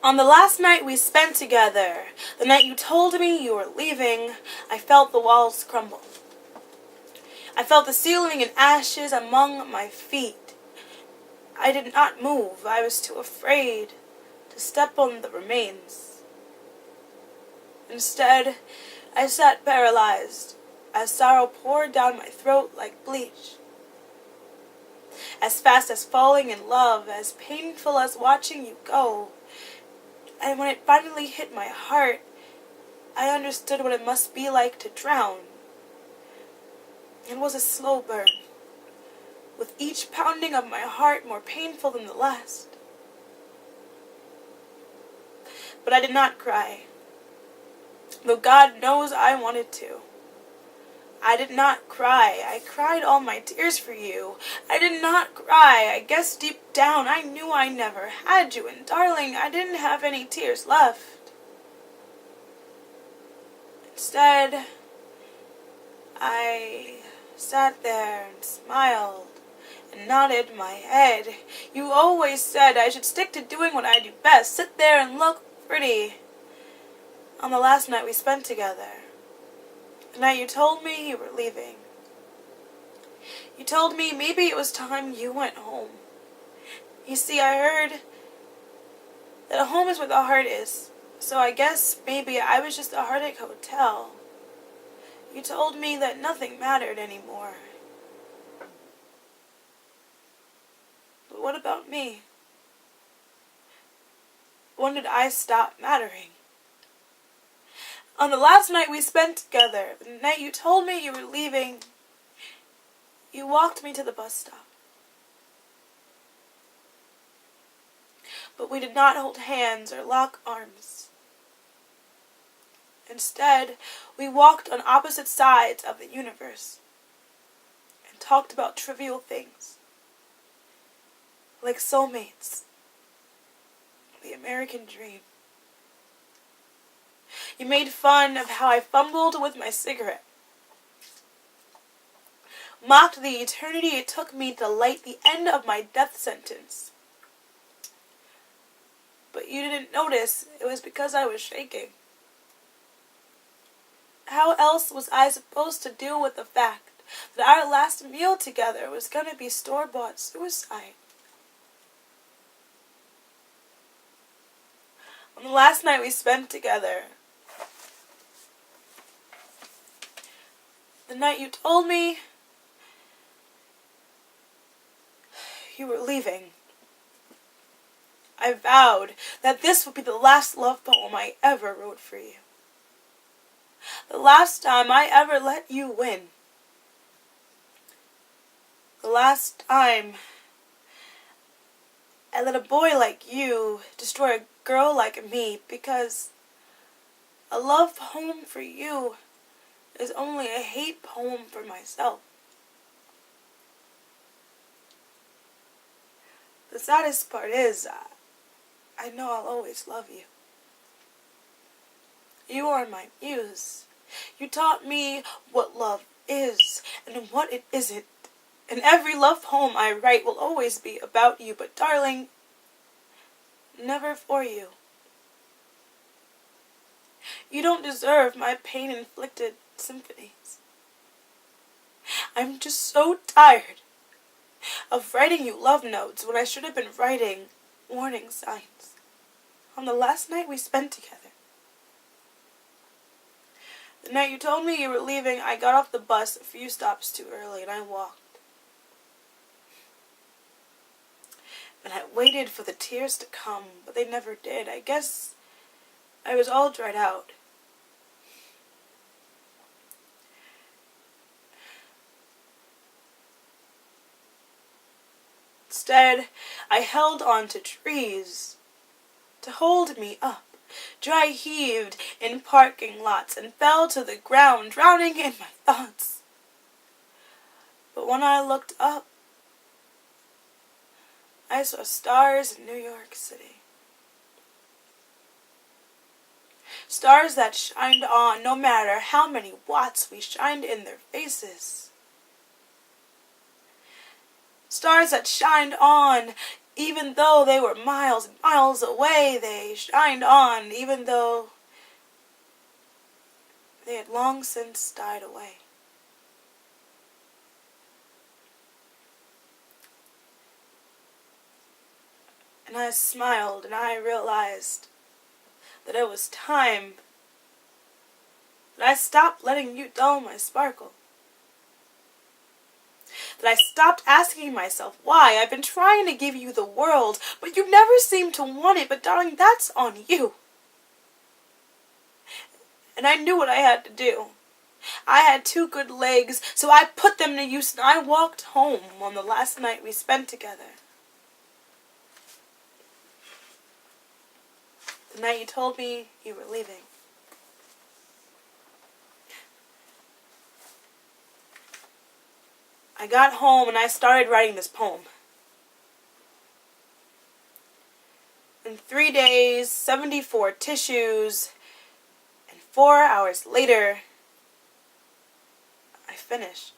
On the last night we spent together, the night you told me you were leaving, I felt the walls crumble. I felt the ceiling in ashes among my feet. I did not move. I was too afraid to step on the remains. Instead, I sat paralyzed as sorrow poured down my throat like bleach. As fast as falling in love, as painful as watching you go. And when it finally hit my heart, I understood what it must be like to drown. It was a slow burn, with each pounding of my heart more painful than the last. But I did not cry, though God knows I wanted to. I did not cry. I cried all my tears for you. I did not cry. I guess deep down I knew I never had you, and darling, I didn't have any tears left. Instead, I sat there and smiled and nodded my head. You always said I should stick to doing what I do best, sit there and look pretty. On the last night we spent together, the night you told me you were leaving, you told me maybe it was time you went home. You see, I heard that a home is where the heart is, so I guess maybe I was just a heartache hotel. You told me that nothing mattered anymore. But what about me? When did I stop mattering? On the last night we spent together, the night you told me you were leaving, you walked me to the bus stop. But we did not hold hands or lock arms. Instead, we walked on opposite sides of the universe and talked about trivial things, like soulmates, the American dream. You made fun of how I fumbled with my cigarette, mocked the eternity it took me to light the end of my death sentence. But you didn't notice it was because I was shaking. How else was I supposed to deal with the fact that our last meal together was going to be store-bought suicide? On the last night we spent together, the night you told me you were leaving, I vowed that this would be the last love poem I ever wrote for you. The last time I ever let you win. The last time I let a boy like you destroy a girl like me, because a love poem for you is only a hate poem for myself. The saddest part is, I know I'll always love you. You are my muse. You taught me what love is and what it isn't. And every love poem I write will always be about you, but darling, never for you. You don't deserve my pain-inflicted symphonies. I'm just so tired of writing you love notes when I should have been writing warning signs on the last night we spent together. The night you told me you were leaving, I got off the bus a few stops too early and I walked. And I waited for the tears to come, but they never did. I guess I was all dried out. Instead, I held on to trees to hold me up, dry heaved in parking lots, and fell to the ground, drowning in my thoughts. But when I looked up, I saw stars in New York City. Stars that shined on no matter how many watts we shined in their faces. Stars that shined on Even though they were miles and miles away, they shined on, even though they had long since died away. And I smiled, and I realized that it was time that I stopped letting you dull my sparkle. That I stopped asking myself why. I've been trying to give you the world, but you never seem to want it. But darling, that's on you. And I knew what I had to do. I had 2 good legs, so I put them to use, and I walked home on the last night we spent together. The night you told me you were leaving. I got home and I started writing this poem. In 3 days, 74 tissues, and 4 hours later, I finished.